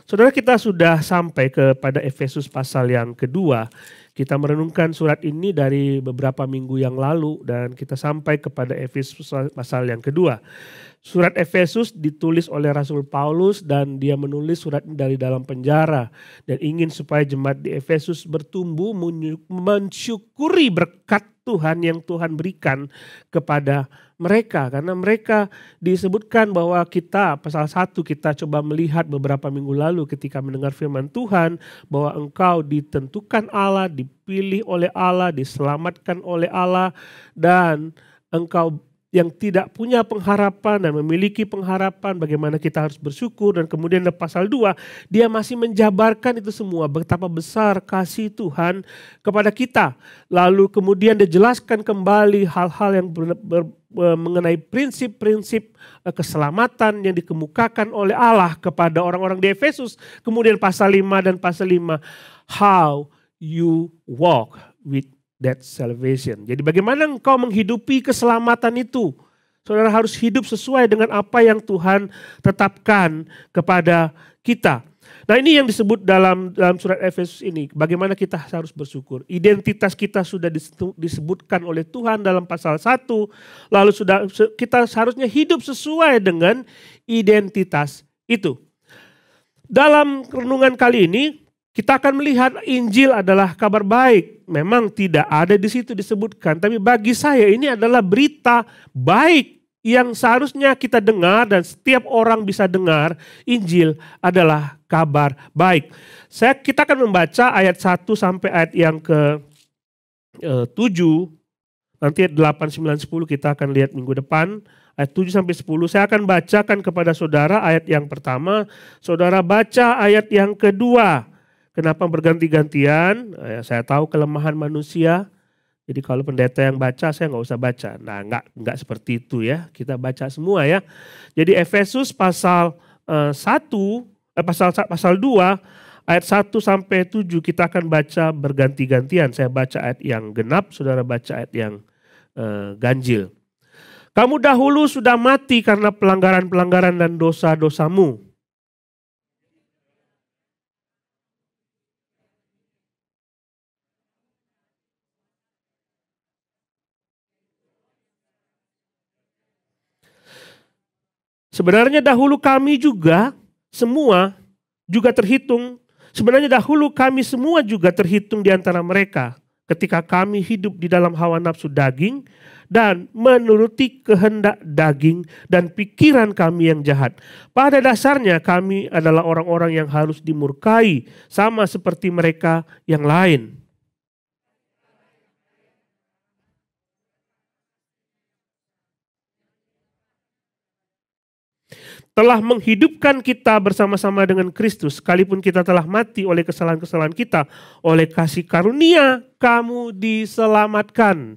Saudara, kita sudah sampai kepada Efesus pasal yang kedua. Kita merenungkan surat ini dari beberapa minggu yang lalu dan kita sampai kepada Efesus pasal yang kedua. Surat Efesus ditulis oleh Rasul Paulus dan dia menulis surat ini dari dalam penjara dan ingin supaya jemaat di Efesus bertumbuh mensyukuri berkat Tuhan yang Tuhan berikan kepada mereka. Karena mereka disebutkan bahwa kita, pasal 1 kita coba melihat beberapa minggu lalu ketika mendengar firman Tuhan. Bahwa engkau ditentukan Allah, dipilih oleh Allah, diselamatkan oleh Allah. Dan engkau yang tidak punya pengharapan dan memiliki pengharapan bagaimana kita harus bersyukur. Dan kemudian di pasal 2 dia masih menjabarkan itu semua, betapa besar kasih Tuhan kepada kita. Lalu kemudian dijelaskan kembali hal-hal yang mengenai prinsip-prinsip keselamatan yang dikemukakan oleh Allah kepada orang-orang di Efesus. Kemudian pasal 5 dan pasal 5, how you walk with that salvation. Jadi bagaimana engkau menghidupi keselamatan itu? Saudara harus hidup sesuai dengan apa yang Tuhan tetapkan kepada kita. Nah, ini yang disebut dalam surat Efesus ini. Bagaimana kita harus bersyukur. Identitas kita sudah disebutkan oleh Tuhan dalam pasal 1. Lalu kita seharusnya hidup sesuai dengan identitas itu. Dalam renungan kali ini kita akan melihat Injil adalah kabar baik. Memang tidak ada di situ disebutkan, tapi bagi saya ini adalah berita baik yang seharusnya kita dengar dan setiap orang bisa dengar. Injil adalah kabar baik. Kita akan membaca ayat 1 sampai ayat yang ke-7. Nanti ayat 8, 9, 10 kita akan lihat minggu depan. Ayat 7 sampai 10 saya akan bacakan kepada saudara ayat yang pertama. Saudara baca ayat yang kedua. Kenapa berganti-gantian? Saya tahu kelemahan manusia. Jadi kalau pendeta yang baca, saya nggak usah baca. Nah, nggak seperti itu ya. Kita baca semua ya. Jadi Efesus pasal 2 ayat 1 sampai 7 kita akan baca berganti-gantian. Saya baca ayat yang genap, saudara baca ayat yang ganjil. Kamu dahulu sudah mati karena pelanggaran-pelanggaran dan dosa-dosamu. Sebenarnya dahulu kami juga semua juga terhitung. Sebenarnya dahulu kami semua juga terhitung di antara mereka. Ketika kami hidup di dalam hawa nafsu daging dan menuruti kehendak daging dan pikiran kami yang jahat. Pada dasarnya kami adalah orang-orang yang harus dimurkai sama seperti mereka yang lain. Telah menghidupkan kita bersama-sama dengan Kristus, sekalipun kita telah mati oleh kesalahan-kesalahan kita, oleh kasih karunia kamu diselamatkan.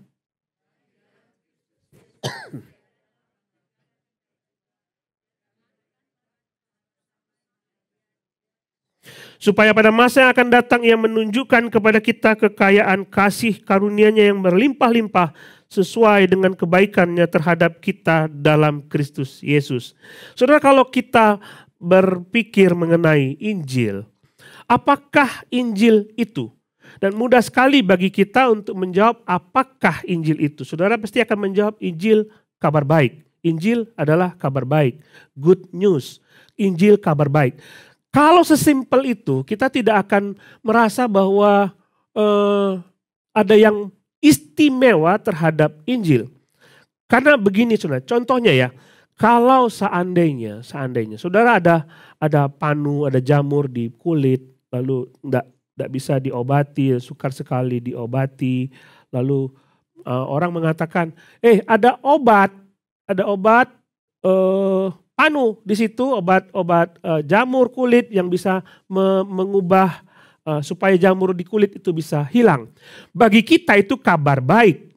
Supaya pada masa yang akan datang ia menunjukkan kepada kita kekayaan kasih karunia-Nya yang berlimpah-limpah sesuai dengan kebaikannya terhadap kita dalam Kristus Yesus. Saudara, kalau kita berpikir mengenai Injil, apakah Injil itu? Dan mudah sekali bagi kita untuk menjawab apakah Injil itu. Saudara pasti akan menjawab Injil kabar baik. Injil adalah kabar baik. Good news. Injil kabar baik. Kalau sesimpel itu, kita tidak akan merasa bahwa ada yang istimewa terhadap Injil. Karena begini saudara, contohnya ya, kalau seandainya saudara ada panu, ada jamur di kulit, lalu tidak bisa diobati, sukar sekali diobati, lalu orang mengatakan, ada obat panu di situ, obat jamur kulit yang bisa mengubah supaya jamur di kulit itu bisa hilang. Bagi kita itu kabar baik.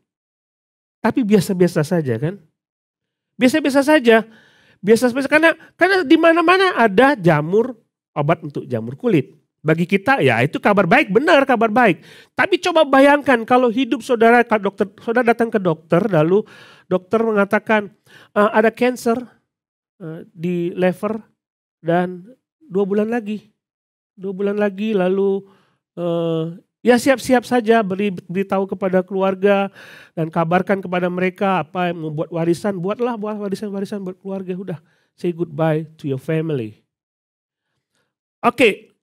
Tapi biasa-biasa saja kan? Biasa-biasa saja. Biasa-biasa karena di mana-mana ada obat untuk jamur kulit. Bagi kita ya itu kabar baik, benar kabar baik. Tapi coba bayangkan kalau hidup saudara datang ke dokter, lalu dokter mengatakan ada cancer di liver dan 2 bulan lagi 2 bulan lagi, lalu ya siap-siap saja beritahu kepada keluarga dan kabarkan kepada mereka apa yang membuat warisan, buat warisan buat keluarga, udah say goodbye to your family. Oke,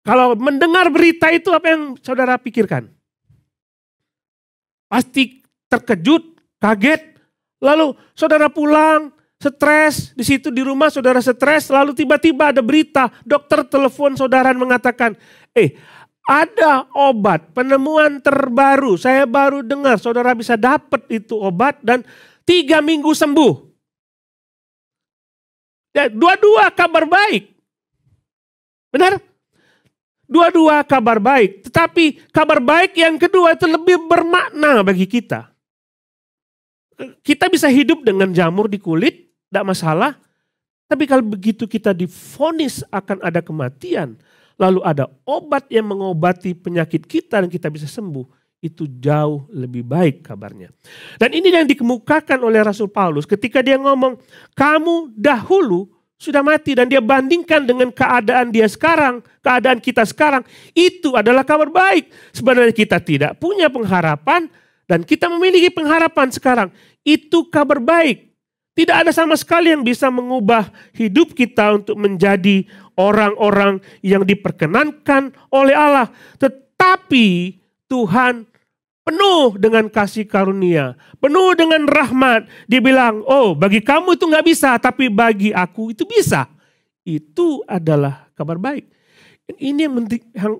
kalau mendengar berita itu apa yang saudara pikirkan? Pasti terkejut, kaget, lalu saudara pulang, stres, di situ di rumah saudara stres, lalu tiba-tiba ada berita, dokter telepon saudara mengatakan, ada obat, penemuan terbaru, saya baru dengar saudara bisa dapat itu obat dan 3 minggu sembuh. Ya, dua-dua kabar baik. Benar? Dua-dua kabar baik, tetapi kabar baik yang kedua itu lebih bermakna bagi kita. Kita bisa hidup dengan jamur di kulit, tidak masalah. Tapi kalau begitu kita divonis akan ada kematian, lalu ada obat yang mengobati penyakit kita dan kita bisa sembuh, itu jauh lebih baik kabarnya. Dan ini yang dikemukakan oleh Rasul Paulus ketika dia ngomong, kamu dahulu sudah mati, dan dia bandingkan dengan keadaan dia sekarang, keadaan kita sekarang, itu adalah kabar baik. Sebenarnya kita tidak punya pengharapan dan kita memiliki pengharapan sekarang. Itu kabar baik. Tidak ada sama sekali yang bisa mengubah hidup kita untuk menjadi orang-orang yang diperkenankan oleh Allah. Tetapi Tuhan penuh dengan kasih karunia, penuh dengan rahmat. Dia bilang, bagi kamu itu gak bisa, tapi bagi aku itu bisa. Itu adalah kabar baik. Dan ini yang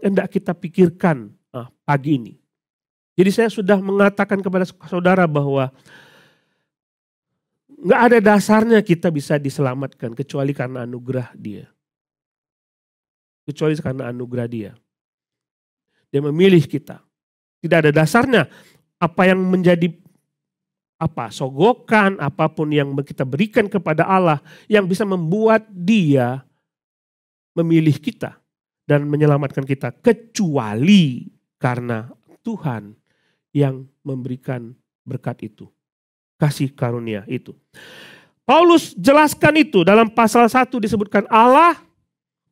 hendak kita pikirkan pagi ini. Jadi saya sudah mengatakan kepada saudara bahwa gak ada dasarnya kita bisa diselamatkan kecuali karena anugerah Dia. Kecuali karena anugerah Dia. Dia memilih kita. Tidak ada dasarnya apa yang menjadi sogokan, apapun yang kita berikan kepada Allah yang bisa membuat Dia memilih kita dan menyelamatkan kita, kecuali karena Tuhan yang memberikan berkat itu. Kasih karunia itu. Paulus jelaskan itu dalam pasal 1 disebutkan Allah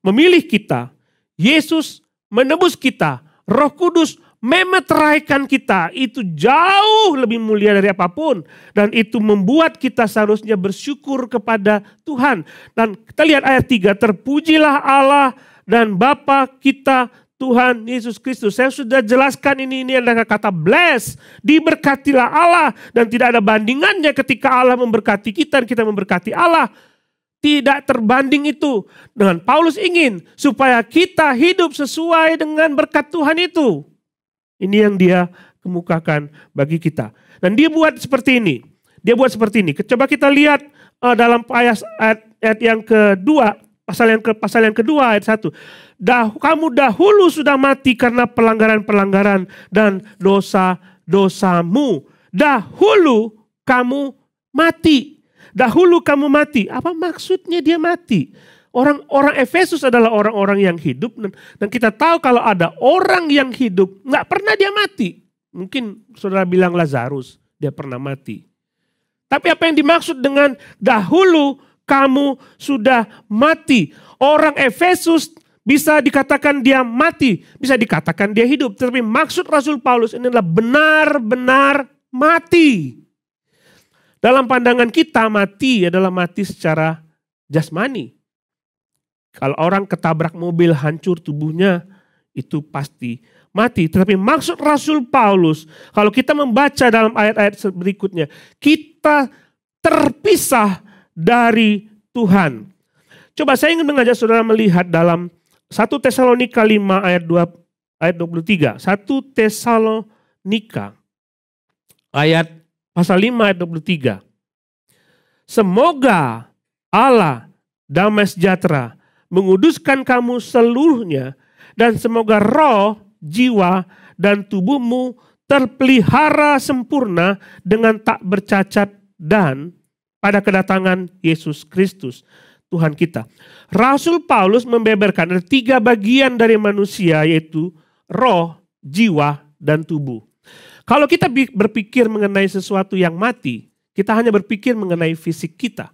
memilih kita, Yesus menebus kita, Roh Kudus memeteraikan kita. Itu jauh lebih mulia dari apapun, dan itu membuat kita seharusnya bersyukur kepada Tuhan. Dan kita lihat ayat 3, terpujilah Allah dan Bapa kita Tuhan Yesus Kristus. Saya sudah jelaskan ini adalah kata bless. Diberkatilah Allah, dan tidak ada bandingannya ketika Allah memberkati kita dan kita memberkati Allah. Tidak terbanding itu. Dengan Paulus ingin supaya kita hidup sesuai dengan berkat Tuhan itu. Ini yang dia kemukakan bagi kita. Dan dia buat seperti ini. Coba kita lihat dalam ayat yang kedua. Pasal yang kedua ayat 1. Kamu dahulu sudah mati karena pelanggaran-pelanggaran dan dosa-dosamu. Dahulu kamu mati. Apa maksudnya dia mati? Orang Efesus adalah orang-orang yang hidup. Dan kita tahu kalau ada orang yang hidup, nggak pernah dia mati. Mungkin saudara bilang Lazarus, dia pernah mati. Tapi apa yang dimaksud dengan dahulu kamu sudah mati? Orang Efesus bisa dikatakan dia mati, bisa dikatakan dia hidup. Tapi maksud Rasul Paulus ini adalah benar-benar mati. Dalam pandangan kita mati adalah mati secara jasmani. Kalau orang ketabrak mobil hancur tubuhnya, itu pasti mati. Tetapi maksud Rasul Paulus, kalau kita membaca dalam ayat-ayat berikutnya, kita terpisah dari Tuhan. Coba saya ingin mengajak saudara melihat dalam 1 Tesalonika 5 ayat 23. 1 Tesalonika ayat pasal 5 ayat 23. Semoga Allah damai sejahtera menguduskan kamu seluruhnya, dan semoga roh, jiwa, dan tubuhmu terpelihara sempurna dengan tak bercacat dan pada kedatangan Yesus Kristus Tuhan kita. Rasul Paulus membeberkan ada 3 bagian dari manusia, yaitu roh, jiwa, dan tubuh. Kalau kita berpikir mengenai sesuatu yang mati, kita hanya berpikir mengenai fisik kita.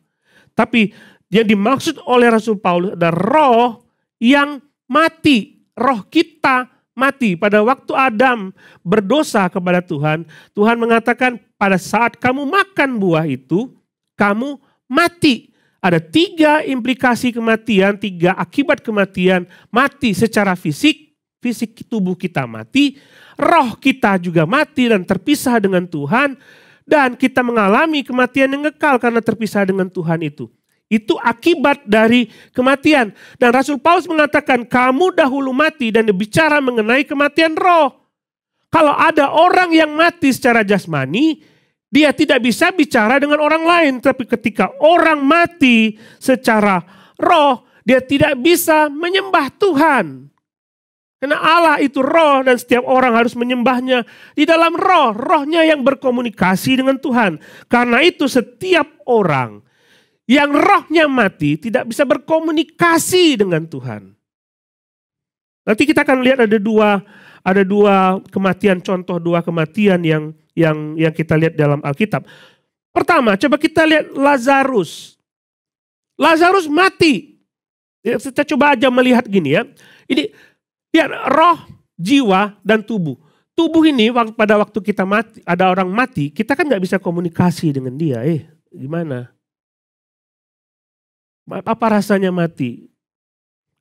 Tapi yang dimaksud oleh Rasul Paulus adalah roh yang mati, roh kita mati. Pada waktu Adam berdosa kepada Tuhan, Tuhan mengatakan pada saat kamu makan buah itu, kamu mati. Ada 3 implikasi kematian, 3 akibat kematian. Mati secara fisik tubuh kita mati, roh kita juga mati dan terpisah dengan Tuhan, dan kita mengalami kematian yang kekal karena terpisah dengan Tuhan itu. Itu akibat dari kematian. Dan Rasul Paulus mengatakan kamu dahulu mati, dan dia bicara mengenai kematian roh. Kalau ada orang yang mati secara jasmani, dia tidak bisa bicara dengan orang lain. Tapi ketika orang mati secara roh, dia tidak bisa menyembah Tuhan. Karena Allah itu roh dan setiap orang harus menyembahnya di dalam roh. Rohnya yang berkomunikasi dengan Tuhan. Karena itu setiap orang yang rohnya mati tidak bisa berkomunikasi dengan Tuhan. Nanti kita akan lihat ada dua kematian, contoh 2 kematian yang kita lihat dalam Alkitab. Pertama, coba kita lihat Lazarus. Lazarus mati. Kita coba aja melihat gini ya. Ini ya, roh, jiwa, dan tubuh. Tubuh ini pada waktu kita mati, ada orang mati, kita kan nggak bisa komunikasi dengan dia. Gimana? Apa rasanya mati?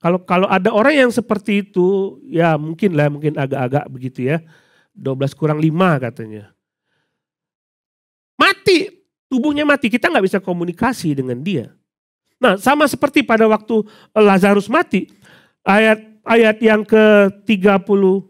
Kalau ada orang yang seperti itu, ya mungkin agak-agak begitu ya. 12 kurang 5 katanya. Mati, tubuhnya mati, kita nggak bisa komunikasi dengan dia. Nah, sama seperti pada waktu Lazarus mati, ayat yang ke-39,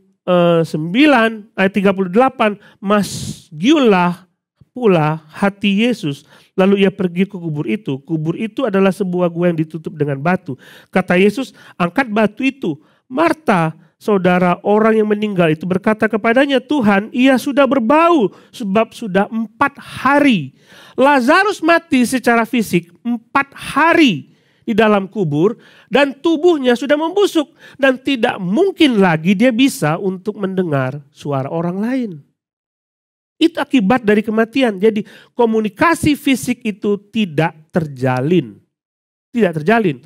ayat 38, masgiulah pula hati Yesus, lalu ia pergi ke kubur itu. Kubur itu adalah sebuah gua yang ditutup dengan batu. Kata Yesus, angkat batu itu. Marta, saudara orang yang meninggal itu berkata kepadanya, Tuhan, ia sudah berbau sebab sudah 4 hari. Lazarus mati secara fisik 4 hari di dalam kubur dan tubuhnya sudah membusuk dan tidak mungkin lagi dia bisa untuk mendengar suara orang lain. Itu akibat dari kematian. Jadi komunikasi fisik itu tidak terjalin. Tidak terjalin.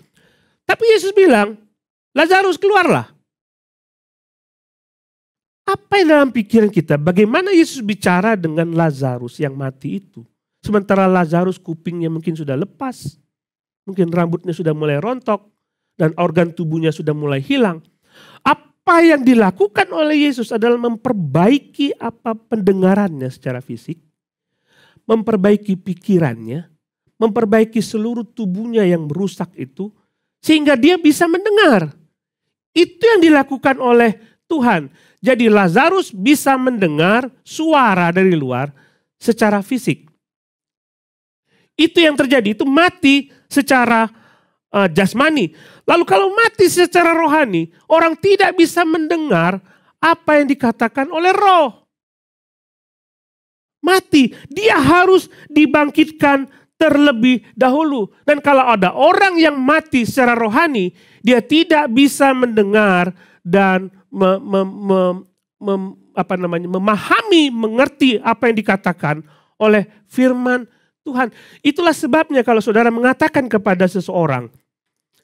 Tapi Yesus bilang, Lazarus keluarlah. Apa yang dalam pikiran kita? Bagaimana Yesus bicara dengan Lazarus yang mati itu? Sementara Lazarus kupingnya mungkin sudah lepas. Mungkin rambutnya sudah mulai rontok. Dan organ tubuhnya sudah mulai hilang. Apa yang dilakukan oleh Yesus adalah memperbaiki pendengarannya secara fisik. Memperbaiki pikirannya. Memperbaiki seluruh tubuhnya yang merusak itu. Sehingga dia bisa mendengar. Itu yang dilakukan oleh Tuhan. Jadi Lazarus bisa mendengar suara dari luar secara fisik. Itu yang terjadi, itu mati secara jasmani. Lalu kalau mati secara rohani, orang tidak bisa mendengar apa yang dikatakan oleh roh. Mati, dia harus dibangkitkan terlebih dahulu. Dan kalau ada orang yang mati secara rohani, dia tidak bisa mendengar dan memahami, mengerti apa yang dikatakan oleh firman Tuhan. Itulah sebabnya kalau saudara mengatakan kepada seseorang,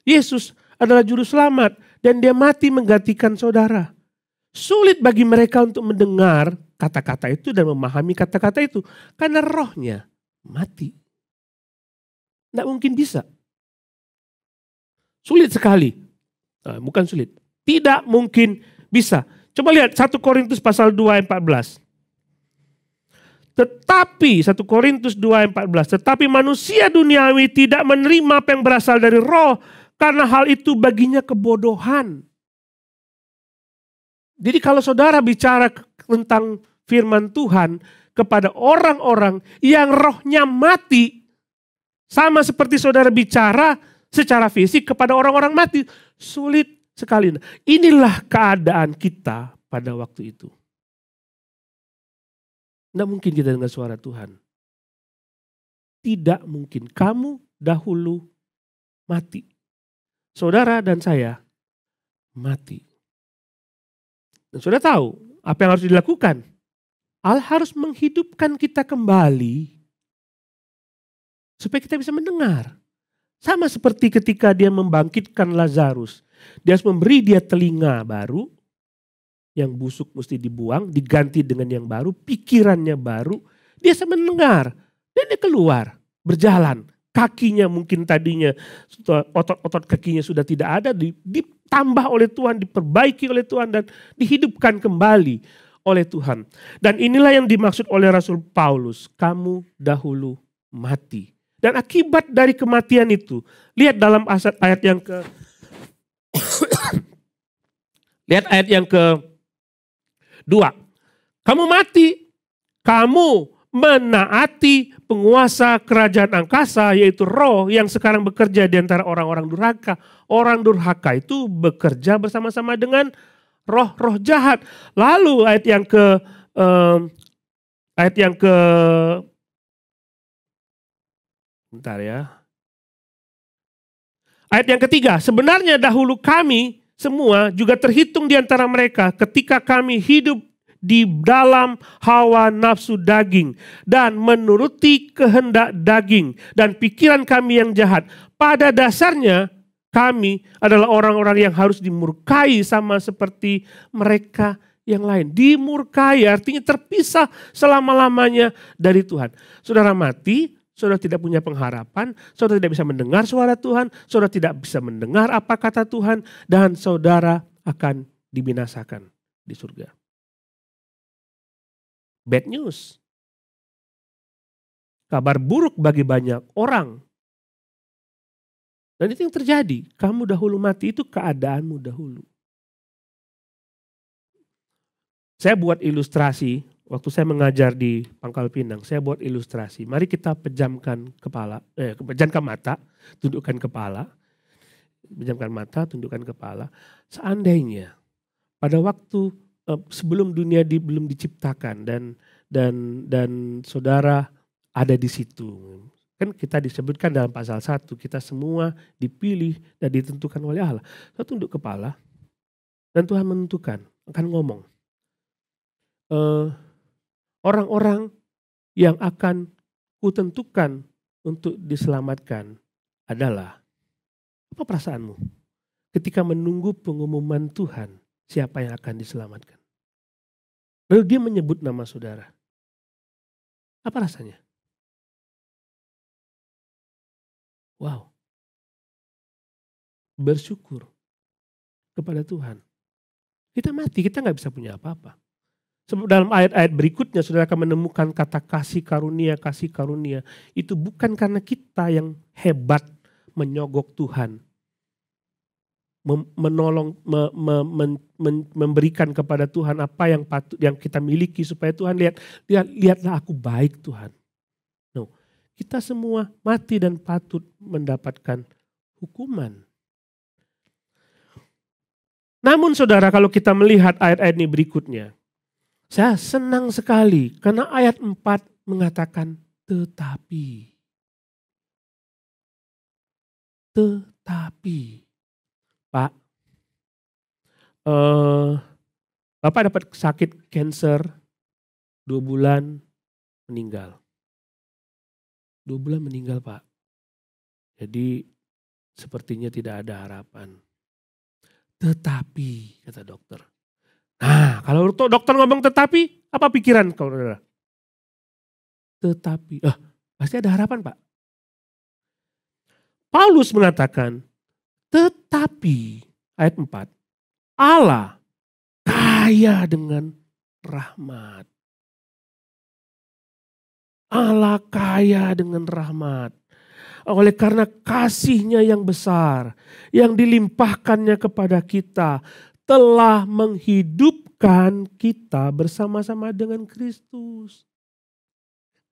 Yesus adalah juru selamat dan dia mati menggantikan saudara. Sulit bagi mereka untuk mendengar kata-kata itu dan memahami kata-kata itu. Karena rohnya mati. Tidak mungkin bisa. Sulit sekali. Nah, bukan sulit. Tidak mungkin bisa. Coba lihat 1 Korintus pasal 2 ayat 14. Tetapi 1 Korintus 2 ayat 14. Tetapi manusia duniawi tidak menerima apa yang berasal dari roh. Karena hal itu baginya kebodohan. Jadi kalau saudara bicara tentang firman Tuhan kepada orang-orang yang rohnya mati. Sama seperti saudara bicara secara fisik kepada orang-orang mati. Sulit sekali. Inilah keadaan kita pada waktu itu. Tidak mungkin kita dengar suara Tuhan. Tidak mungkin. Kamu dahulu mati. Saudara dan saya mati. Dan saudara tahu apa yang harus dilakukan? Allah harus menghidupkan kita kembali supaya kita bisa mendengar. Sama seperti ketika dia membangkitkan Lazarus. Dia harus memberi dia telinga baru, yang busuk mesti dibuang, diganti dengan yang baru, pikirannya baru, dia bisa mendengar, dan dia keluar, berjalan. Kakinya mungkin tadinya, otot-otot kakinya sudah tidak ada, ditambah oleh Tuhan, diperbaiki oleh Tuhan, dan dihidupkan kembali oleh Tuhan. Dan inilah yang dimaksud oleh Rasul Paulus, kamu dahulu mati. Dan akibat dari kematian itu, lihat dalam ayat yang ke lihat ayat yang ke-2. Kamu mati, kamu menaati penguasa kerajaan angkasa, yaitu roh yang sekarang bekerja di antara orang-orang durhaka. Orang durhaka itu bekerja bersama-sama dengan roh-roh jahat. Lalu ayat yang ke bentar ya. Ayat yang ketiga, sebenarnya dahulu kami semua juga terhitung di antara mereka ketika kami hidup di dalam hawa nafsu daging dan menuruti kehendak daging dan pikiran kami yang jahat. Pada dasarnya kami adalah orang-orang yang harus dimurkai sama seperti mereka yang lain. Dimurkai artinya terpisah selama-lamanya dari Tuhan. Saudara mati, saudara tidak punya pengharapan, saudara tidak bisa mendengar suara Tuhan, saudara tidak bisa mendengar apa kata Tuhan, dan saudara akan dibinasakan di surga. Bad news. Kabar buruk bagi banyak orang. Dan itu yang terjadi. Kamu dahulu mati, itu keadaanmu dahulu. Saya buat ilustrasi, waktu saya mengajar di Pangkal Pinang, saya buat ilustrasi. Mari kita pejamkan mata, tundukkan kepala. Pejamkan mata, tundukkan kepala. Seandainya pada waktu sebelum dunia belum diciptakan dan saudara ada di situ. Kan kita disebutkan dalam pasal 1, kita semua dipilih dan ditentukan oleh Allah. Saya tunduk kepala dan Tuhan menentukan, akan ngomong. Orang-orang yang akan kutentukan untuk diselamatkan adalah, apa perasaanmu ketika menunggu pengumuman Tuhan siapa yang akan diselamatkan? Lalu dia menyebut nama saudara. Apa rasanya? Wow. Bersyukur kepada Tuhan. Kita mati, kita gak bisa punya apa-apa. Sebab dalam ayat-ayat berikutnya saudara akan menemukan kata kasih karunia. Itu bukan karena kita yang hebat menyogok Tuhan. Menolong, memberikan kepada Tuhan apa yang patut, yang kita miliki supaya Tuhan lihatlah aku baik Tuhan. No, kita semua mati dan patut mendapatkan hukuman. Namun saudara, kalau kita melihat ayat-ayat ini berikutnya, saya senang sekali karena ayat 4 mengatakan tetapi. Pak, Bapak dapat sakit kanker 2 bulan meninggal. 2 bulan meninggal Pak. Jadi sepertinya tidak ada harapan. Tetapi, kata dokter. Nah, kalau dokter ngomong tetapi, apa pikiran kau saudara? Tetapi, pasti ada harapan Pak. Paulus mengatakan, tetapi, ayat 4, Allah kaya dengan rahmat. Allah kaya dengan rahmat. Oleh karena kasih-Nya yang besar, yang dilimpahkannya kepada kita, telah menghidupkan kita bersama-sama dengan Kristus.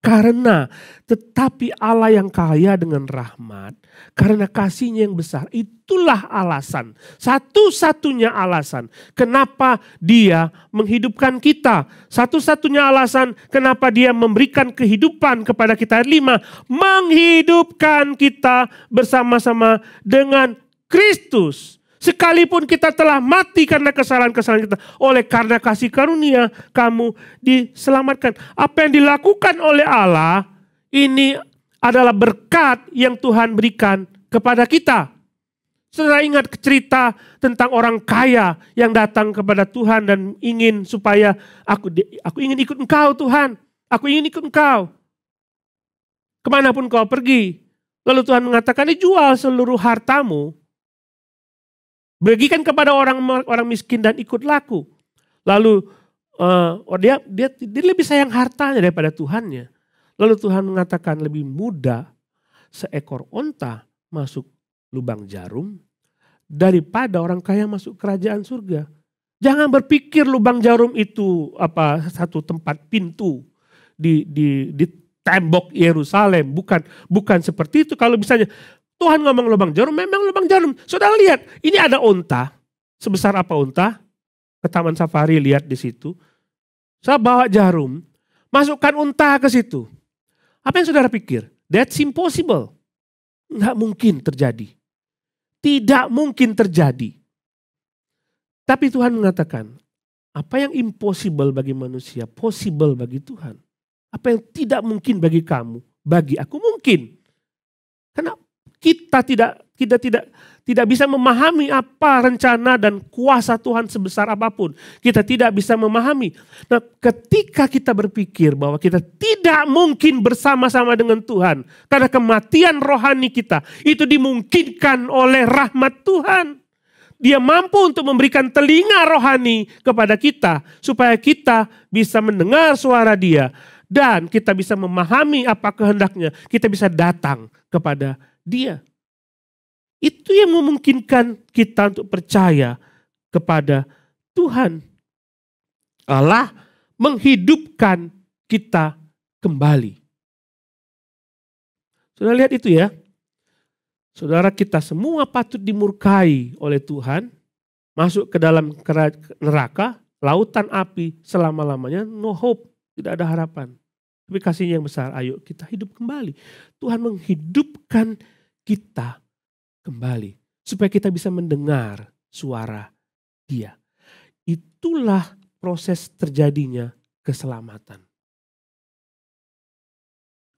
Karena tetapi Allah yang kaya dengan rahmat, karena kasih-Nya yang besar, itulah alasan, satu-satunya alasan kenapa Dia menghidupkan kita. Satu-satunya alasan kenapa Dia memberikan kehidupan kepada kita. Ayat 5, menghidupkan kita bersama-sama dengan Kristus. Sekalipun kita telah mati karena kesalahan-kesalahan kita, oleh karena kasih karunia kamu diselamatkan. Apa yang dilakukan oleh Allah ini adalah berkat yang Tuhan berikan kepada kita. Saudara ingat cerita tentang orang kaya yang datang kepada Tuhan dan ingin supaya aku ingin ikut Engkau Tuhan. Aku ingin ikut Engkau. Kemanapun kau pergi. Lalu Tuhan mengatakan, jual seluruh hartamu. Bagikan kepada orang miskin dan ikutlah aku. Lalu dia lebih sayang hartanya daripada Tuhannya. Lalu Tuhan mengatakan lebih mudah seekor onta masuk lubang jarum daripada orang kaya masuk kerajaan surga. Jangan berpikir lubang jarum itu satu tempat pintu di tembok Yerusalem. Bukan seperti itu. Kalau misalnya Tuhan ngomong lubang jarum, memang lubang jarum. Saudara lihat, ini ada onta. Sebesar apa onta? Ke Taman Safari lihat di situ. Saya bawa jarum, masukkan onta ke situ. Apa yang saudara pikir? That's impossible. Nggak mungkin terjadi. Tidak mungkin terjadi. Tapi Tuhan mengatakan, apa yang impossible bagi manusia, possible bagi Tuhan. Apa yang tidak mungkin bagi kamu, bagi aku mungkin. Karena kita tidak bisa memahami apa rencana dan kuasa Tuhan sebesar apapun. Kita tidak bisa memahami. Nah, ketika kita berpikir bahwa kita tidak mungkin bersama-sama dengan Tuhan, karena kematian rohani kita itu dimungkinkan oleh rahmat Tuhan. Dia mampu untuk memberikan telinga rohani kepada kita supaya kita bisa mendengar suara Dia dan kita bisa memahami apa kehendaknya. Kita bisa datang kepada Dia. Itu yang memungkinkan kita untuk percaya kepada Tuhan. Allah menghidupkan kita kembali. Saudara lihat itu ya. Saudara, kita semua patut dimurkai oleh Tuhan. Masuk ke dalam neraka, lautan api selama-lamanya, no hope, tidak ada harapan. Tapi kasihnya yang besar, ayo kita hidup kembali. Tuhan menghidupkan kita kembali. Supaya kita bisa mendengar suara Dia. Itulah proses terjadinya keselamatan.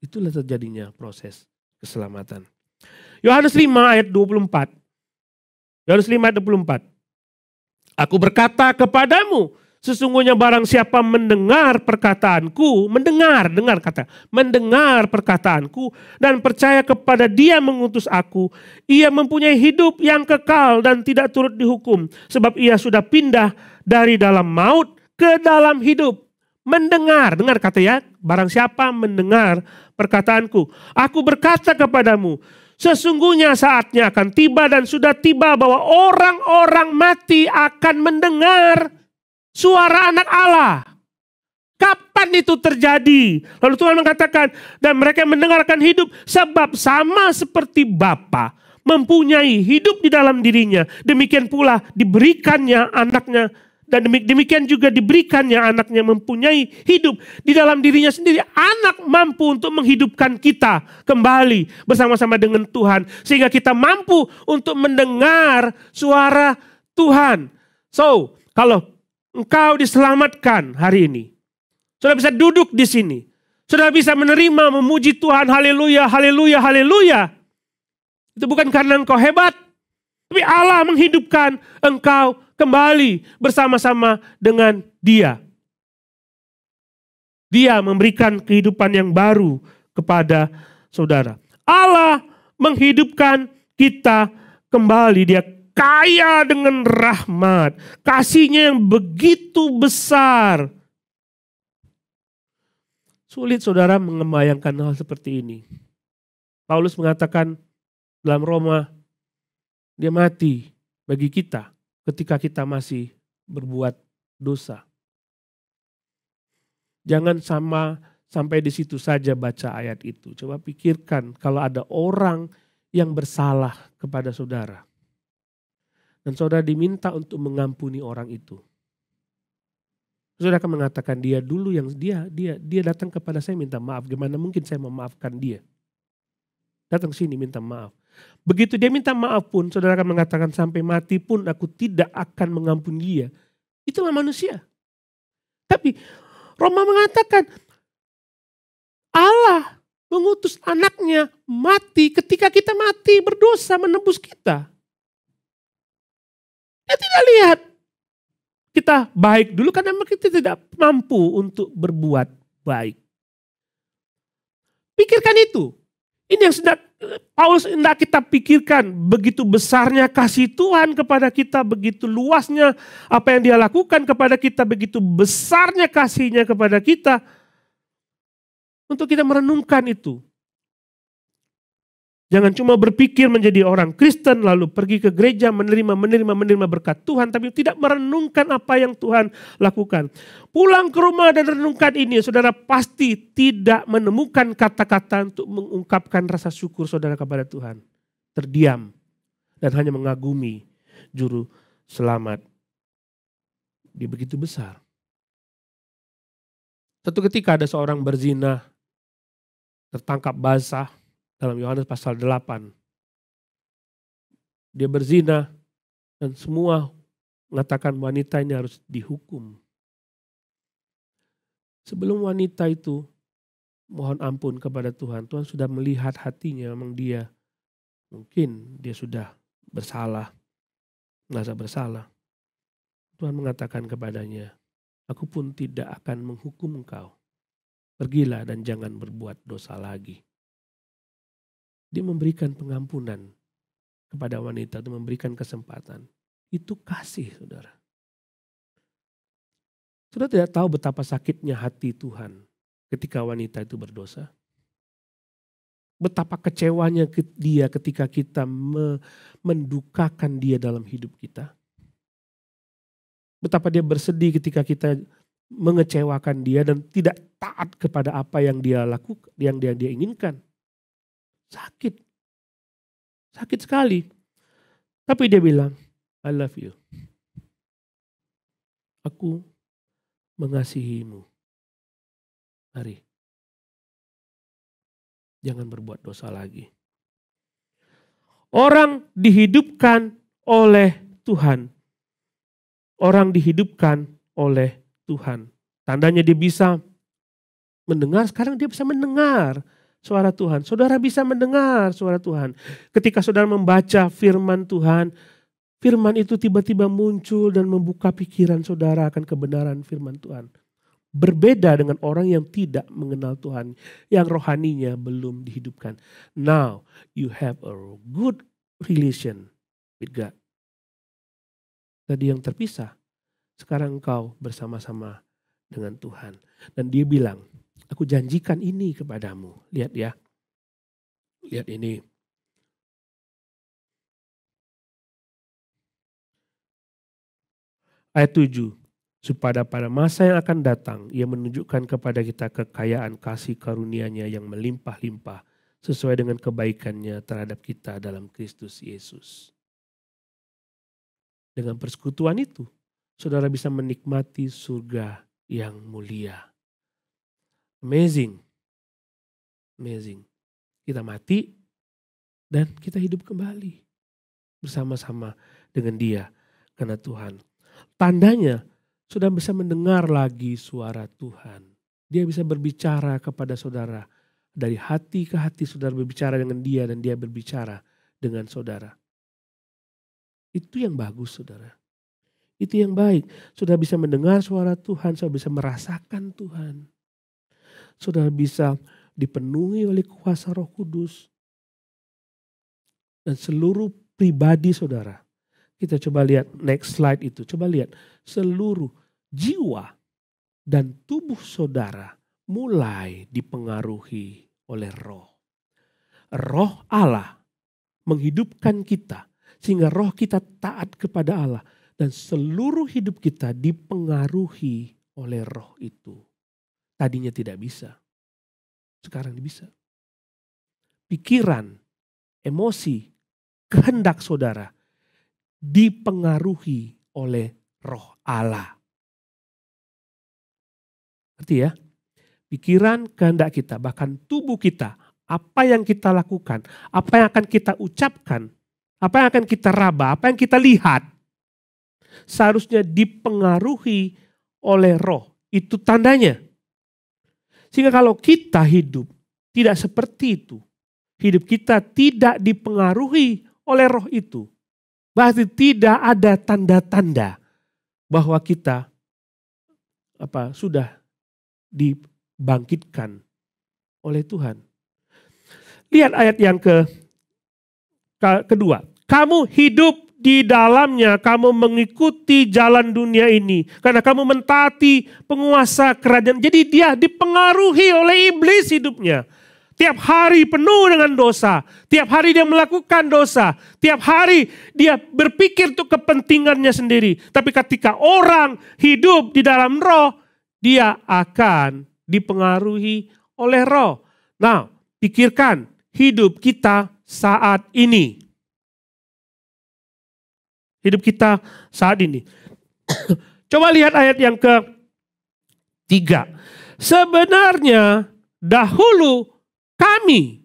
Itulah terjadinya proses keselamatan. Yohanes 5 ayat 24. Yohanes 5 ayat 24. Aku berkata kepadamu, sesungguhnya barang siapa mendengar perkataanku, mendengar perkataanku dan percaya kepada Dia mengutus aku, ia mempunyai hidup yang kekal dan tidak turut dihukum, sebab ia sudah pindah dari dalam maut ke dalam hidup. Mendengar, dengar kata ya, barang siapa mendengar perkataanku. Aku berkata kepadamu, sesungguhnya saatnya akan tiba dan sudah tiba bahwa orang-orang mati akan mendengar suara Anak Allah. Kapan itu terjadi? Lalu Tuhan mengatakan, dan mereka mendengarkan hidup sebab sama seperti Bapa mempunyai hidup di dalam dirinya. Demikian pula diberikannya anaknya. Dan demikian juga diberikannya anaknya mempunyai hidup di dalam dirinya sendiri. Anak mampu untuk menghidupkan kita kembali bersama-sama dengan Tuhan. Sehingga kita mampu untuk mendengar suara Tuhan. So, kalau engkau diselamatkan hari ini, saudara bisa duduk di sini. Saudara bisa menerima, memuji Tuhan, haleluya, haleluya, haleluya. Itu bukan karena engkau hebat, tapi Allah menghidupkan engkau kembali bersama-sama dengan Dia. Dia memberikan kehidupan yang baru kepada saudara. Allah menghidupkan kita kembali. Dia kaya dengan rahmat. Kasih-Nya yang begitu besar. Sulit saudara membayangkan hal seperti ini. Paulus mengatakan dalam Roma, Dia mati bagi kita ketika kita masih berbuat dosa. Jangan sampai di situ saja baca ayat itu. Coba pikirkan kalau ada orang yang bersalah kepada saudara. Dan saudara diminta untuk mengampuni orang itu. Saudara akan mengatakan dia dulu yang dia datang kepada saya minta maaf. Gimana mungkin saya memaafkan dia? Datang sini minta maaf. Begitu dia minta maaf pun, saudara akan mengatakan sampai mati pun aku tidak akan mengampuni dia. Itulah manusia. Tapi Roma mengatakan Allah mengutus anaknya mati ketika kita mati berdosa menebus kita. Dia tidak lihat kita baik dulu karena memang kita tidak mampu untuk berbuat baik. Pikirkan itu. Ini yang sedang Paulus hendak kita pikirkan. Begitu besarnya kasih Tuhan kepada kita, begitu luasnya apa yang dia lakukan kepada kita, begitu besarnya kasihnya kepada kita. Untuk kita merenungkan itu. Jangan cuma berpikir menjadi orang Kristen lalu pergi ke gereja menerima berkat Tuhan, tapi tidak merenungkan apa yang Tuhan lakukan. Pulang ke rumah dan renungkan ini, saudara pasti tidak menemukan kata-kata untuk mengungkapkan rasa syukur saudara kepada Tuhan. Terdiam dan hanya mengagumi juru selamat. Dia begitu besar. Suatu ketika ada seorang berzina, tertangkap basah. Dalam Yohanes pasal 8. Dia berzina dan semua mengatakan wanita ini harus dihukum. Sebelum wanita itu mohon ampun kepada Tuhan, Tuhan sudah melihat hatinya, memang mungkin dia sudah bersalah, merasa bersalah. Tuhan mengatakan kepadanya, aku pun tidak akan menghukum engkau. Pergilah dan jangan berbuat dosa lagi. Dia memberikan pengampunan kepada wanita, itu memberikan kesempatan. Itu kasih, saudara. Saudara tidak tahu betapa sakitnya hati Tuhan ketika wanita itu berdosa. Betapa kecewanya dia ketika kita mendukakan dia dalam hidup kita. Betapa dia bersedih ketika kita mengecewakan dia dan tidak taat kepada apa yang dia lakukan, yang dia inginkan. Sakit. Sakit sekali. Tapi dia bilang, I love you. Aku mengasihimu. Mari. Jangan berbuat dosa lagi. Orang dihidupkan oleh Tuhan. Orang dihidupkan oleh Tuhan. Tandanya dia bisa mendengar, sekarang dia bisa mendengar suara Tuhan. Saudara bisa mendengar suara Tuhan. Ketika saudara membaca firman Tuhan, firman itu tiba-tiba muncul dan membuka pikiran saudara akan kebenaran firman Tuhan. Berbeda dengan orang yang tidak mengenal Tuhan, yang rohaninya belum dihidupkan. Now you have a good relation with God. Tadi yang terpisah, sekarang engkau bersama-sama dengan Tuhan. Dan dia bilang, aku janjikan ini kepadamu. Lihat ya. Lihat ini. Ayat 7. Supaya pada masa yang akan datang, ia menunjukkan kepada kita kekayaan kasih karunia-Nya yang melimpah-limpah sesuai dengan kebaikan-Nya terhadap kita dalam Kristus Yesus. Dengan persekutuan itu, saudara bisa menikmati surga yang mulia. Amazing. Amazing. Kita mati dan kita hidup kembali bersama-sama dengan Dia karena Tuhan. Tandanya sudah bisa mendengar lagi suara Tuhan. Dia bisa berbicara kepada saudara. Dari hati ke hati saudara berbicara dengan Dia dan Dia berbicara dengan saudara. Itu yang bagus, saudara. Itu yang baik. Saudara bisa mendengar suara Tuhan, saudara bisa merasakan Tuhan. Saudara bisa dipenuhi oleh kuasa Roh Kudus. Dan seluruh pribadi saudara. Kita coba lihat next slide itu. Coba lihat seluruh jiwa dan tubuh saudara mulai dipengaruhi oleh Roh. Roh Allah menghidupkan kita sehingga roh kita taat kepada Allah. Dan seluruh hidup kita dipengaruhi oleh Roh itu. Tadinya tidak bisa, sekarang bisa. Pikiran, emosi, kehendak saudara dipengaruhi oleh Roh Allah. Ngerti ya? Pikiran, kehendak kita, bahkan tubuh kita, apa yang kita lakukan, apa yang akan kita ucapkan, apa yang akan kita raba, apa yang kita lihat, seharusnya dipengaruhi oleh Roh. Itu tandanya. Sehingga kalau kita hidup tidak seperti itu, hidup kita tidak dipengaruhi oleh Roh itu, Berarti tidak ada tanda-tanda bahwa kita sudah dibangkitkan oleh Tuhan. Lihat ayat yang kedua. Kamu hidup di dalamnya, kamu mengikuti jalan dunia ini. Karena kamu mentaati penguasa kerajaan. Jadi dia dipengaruhi oleh iblis hidupnya. Tiap hari penuh dengan dosa. Tiap hari dia melakukan dosa. Tiap hari dia berpikir untuk kepentingannya sendiri. Tapi ketika orang hidup di dalam roh, dia akan dipengaruhi oleh roh. Nah, pikirkan hidup kita saat ini. Hidup kita saat ini. Coba lihat ayat yang ke-3. Sebenarnya dahulu kami,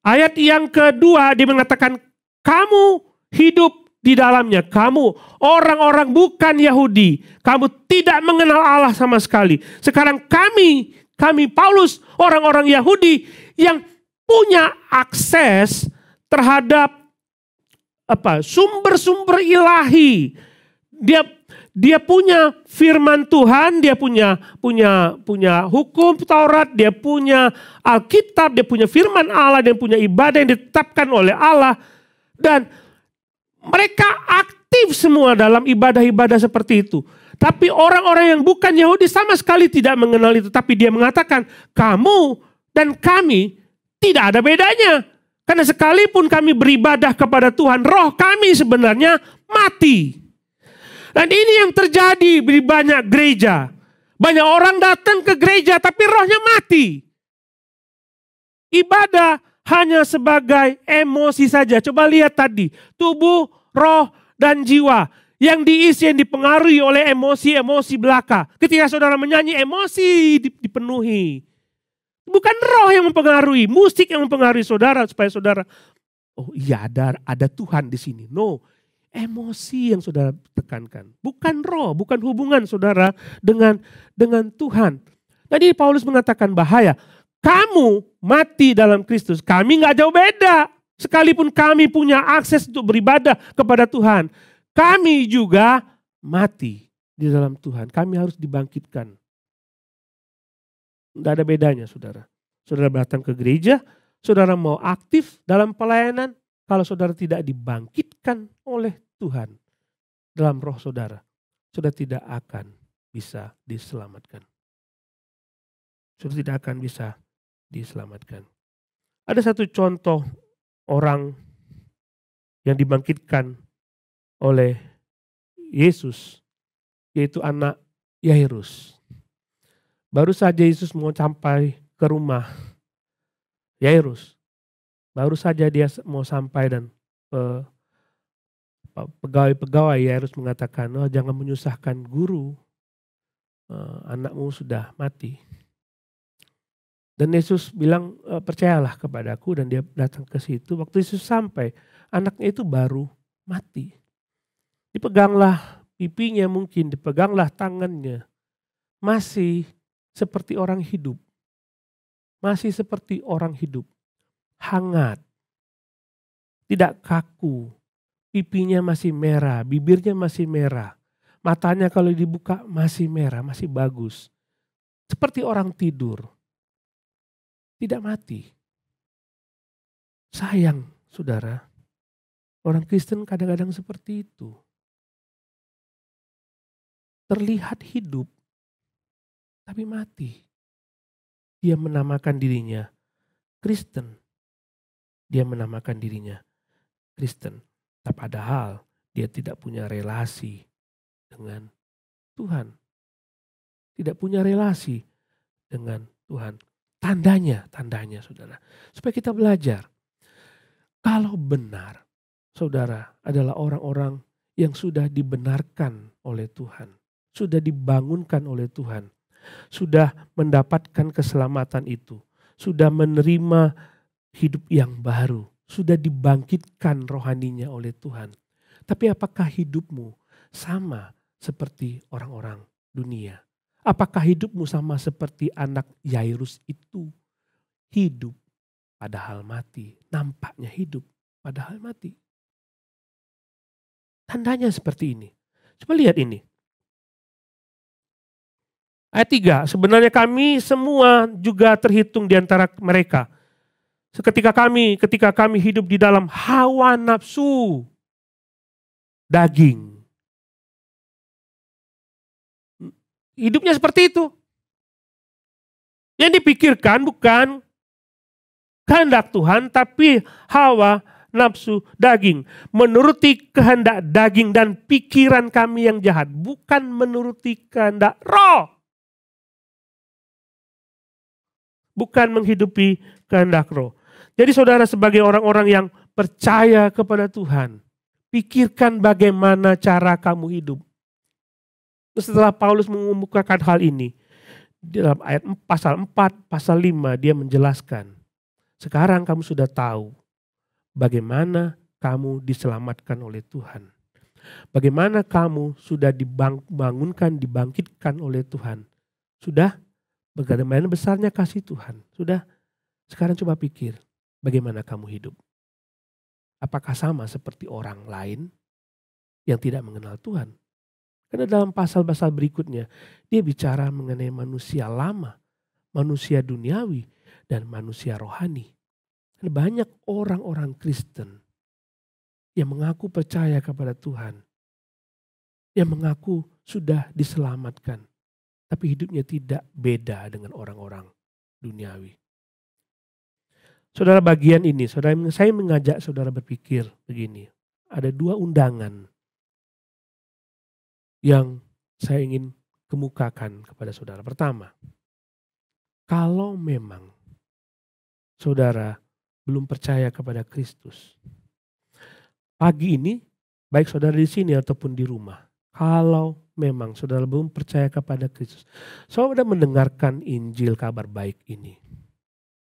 ayat yang kedua dia mengatakan kamu hidup di dalamnya. Kamu orang-orang bukan Yahudi. Kamu tidak mengenal Allah sama sekali. Sekarang kami Paulus orang-orang Yahudi yang punya akses terhadap sumber-sumber ilahi. Dia punya firman Tuhan, dia punya hukum Taurat, dia punya Alkitab, dia punya firman Allah, dia punya ibadah yang ditetapkan oleh Allah. Dan mereka aktif semua dalam ibadah-ibadah seperti itu. Tapi orang-orang yang bukan Yahudi sama sekali tidak mengenal itu. Tapi dia mengatakan, kamu dan kami tidak ada bedanya. Karena sekalipun kami beribadah kepada Tuhan, roh kami sebenarnya mati. Dan ini yang terjadi di banyak gereja. Banyak orang datang ke gereja tapi rohnya mati. Ibadah hanya sebagai emosi saja. Coba lihat tadi. Tubuh, roh, dan jiwa. Yang diisi, yang dipengaruhi oleh emosi-emosi belaka. Ketika saudara menyanyi, emosi dipenuhi. Bukan roh yang mempengaruhi. Musik yang mempengaruhi saudara. Supaya saudara, oh iya ada Tuhan di sini. No. Emosi yang saudara tekankan. Bukan roh, bukan hubungan saudara dengan Tuhan. Tadi Paulus mengatakan bahaya. Kamu mati dalam Kristus. Kami gak jauh beda. Sekalipun kami punya akses untuk beribadah kepada Tuhan. Kami juga mati di dalam Tuhan. Kami harus dibangkitkan. Gak ada bedanya saudara. Saudara datang ke gereja. Saudara mau aktif dalam pelayanan. Kalau saudara tidak dibangkitkan oleh Tuhan dalam roh saudara, saudara tidak akan bisa diselamatkan. Saudara tidak akan bisa diselamatkan. Ada satu contoh orang yang dibangkitkan oleh Yesus, yaitu anak Yairus. Baru saja Yesus mau sampai ke rumah Yairus. Baru saja dia mau sampai dan pegawai-pegawai Yairus mengatakan, oh, jangan menyusahkan guru, anakmu sudah mati. Dan Yesus bilang, percayalah kepadaku, dan dia datang ke situ. Waktu Yesus sampai, anaknya itu baru mati. Dipeganglah pipinya mungkin, dipeganglah tangannya. Masih seperti orang hidup. Masih seperti orang hidup. Hangat, tidak kaku, pipinya masih merah, bibirnya masih merah, matanya kalau dibuka masih merah, masih bagus. Seperti orang tidur, tidak mati. Sayang saudara, orang Kristen kadang-kadang seperti itu. Terlihat hidup, tapi mati. Dia menamakan dirinya Kristen. Dia menamakan dirinya Kristen. Padahal dia tidak punya relasi dengan Tuhan. Tidak punya relasi dengan Tuhan. Tandanya saudara. Supaya kita belajar. Kalau benar saudara adalah orang-orang yang sudah dibenarkan oleh Tuhan. Sudah dibangunkan oleh Tuhan. Sudah mendapatkan keselamatan itu. Sudah menerima hidup yang baru, sudah dibangkitkan rohaninya oleh Tuhan. Tapi apakah hidupmu sama seperti orang-orang dunia? Apakah hidupmu sama seperti anak Yairus itu? Hidup padahal mati, nampaknya hidup padahal mati. Tandanya seperti ini. Coba lihat ini. Ayat 3, sebenarnya kami semua juga terhitung di antara mereka. Ketika kami hidup di dalam hawa nafsu daging. Hidupnya seperti itu. Yang dipikirkan bukan kehendak Tuhan, tapi hawa nafsu daging. Menuruti kehendak daging dan pikiran kami yang jahat. Bukan menuruti kehendak roh. Bukan menghidupi kehendak roh. Jadi saudara sebagai orang-orang yang percaya kepada Tuhan, pikirkan bagaimana cara kamu hidup. Setelah Paulus mengemukakan hal ini, dalam ayat pasal 4, pasal 5 dia menjelaskan. Sekarang kamu sudah tahu bagaimana kamu diselamatkan oleh Tuhan. Bagaimana kamu sudah dibangunkan, dibangkitkan oleh Tuhan. Sudah? Bagaimana besarnya kasih Tuhan. Sudah? Sekarang coba pikir bagaimana kamu hidup. Apakah sama seperti orang lain yang tidak mengenal Tuhan? Karena dalam pasal-pasal berikutnya dia bicara mengenai manusia lama, manusia duniawi, dan manusia rohani. Dan banyak orang-orang Kristen yang mengaku percaya kepada Tuhan, yang mengaku sudah diselamatkan, tapi hidupnya tidak beda dengan orang-orang duniawi. Saudara, bagian ini, saya mengajak saudara berpikir begini. Ada 2 undangan yang saya ingin kemukakan kepada saudara. Pertama, kalau memang saudara belum percaya kepada Kristus, pagi ini, baik saudara di sini ataupun di rumah, kalau memang saudara belum percaya kepada Kristus, saudara mendengarkan Injil kabar baik ini,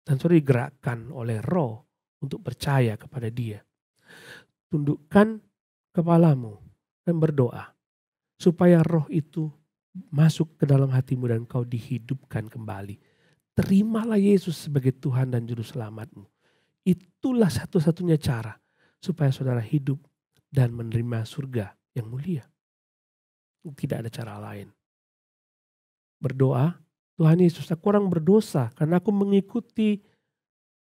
dan saudara digerakkan oleh Roh untuk percaya kepada Dia, tundukkan kepalamu dan berdoa supaya Roh itu masuk ke dalam hatimu dan kau dihidupkan kembali. Terimalah Yesus sebagai Tuhan dan Juru Selamatmu. Itulah satu-satunya cara supaya saudara hidup dan menerima surga yang mulia. Tidak ada cara lain. Berdoa, Tuhan Yesus, aku orang berdosa karena aku mengikuti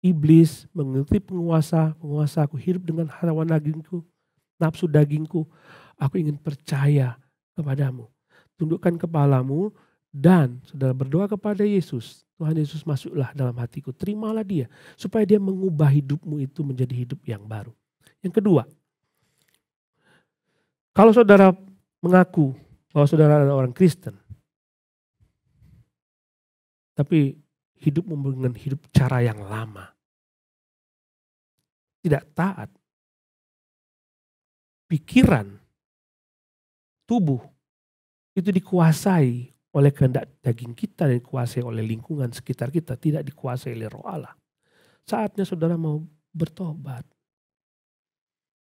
iblis, mengikuti penguasa aku hidup dengan hawa dagingku, nafsu dagingku. Aku ingin percaya kepadamu. Tundukkan kepalamu dan saudara berdoa kepada Yesus. Tuhan Yesus, masuklah dalam hatiku, terimalah Dia supaya Dia mengubah hidupmu itu menjadi hidup yang baru. Yang kedua, kalau saudara mengaku bahwa saudara adalah orang Kristen, tapi hidupmu dengan hidup cara yang lama, tidak taat, pikiran, tubuh itu dikuasai oleh kehendak daging kita dan dikuasai oleh lingkungan sekitar kita, tidak dikuasai oleh Roh Allah. Saatnya saudara mau bertobat.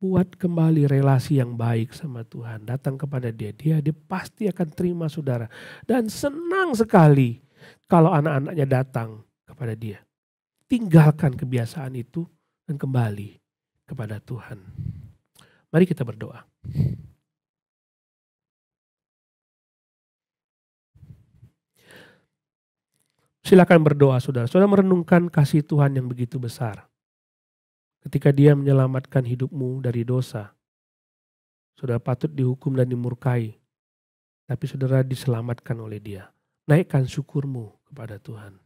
Buat kembali relasi yang baik sama Tuhan. Datang kepada Dia. Dia pasti akan terima saudara. Dan senang sekali kalau anak-anaknya datang kepada Dia. Tinggalkan kebiasaan itu dan kembali kepada Tuhan. Mari kita berdoa. Silakan berdoa saudara. Saudara merenungkan kasih Tuhan yang begitu besar. Ketika Dia menyelamatkan hidupmu dari dosa, saudara patut dihukum dan dimurkai, tapi saudara diselamatkan oleh Dia. Naikkan syukurmu kepada Tuhan.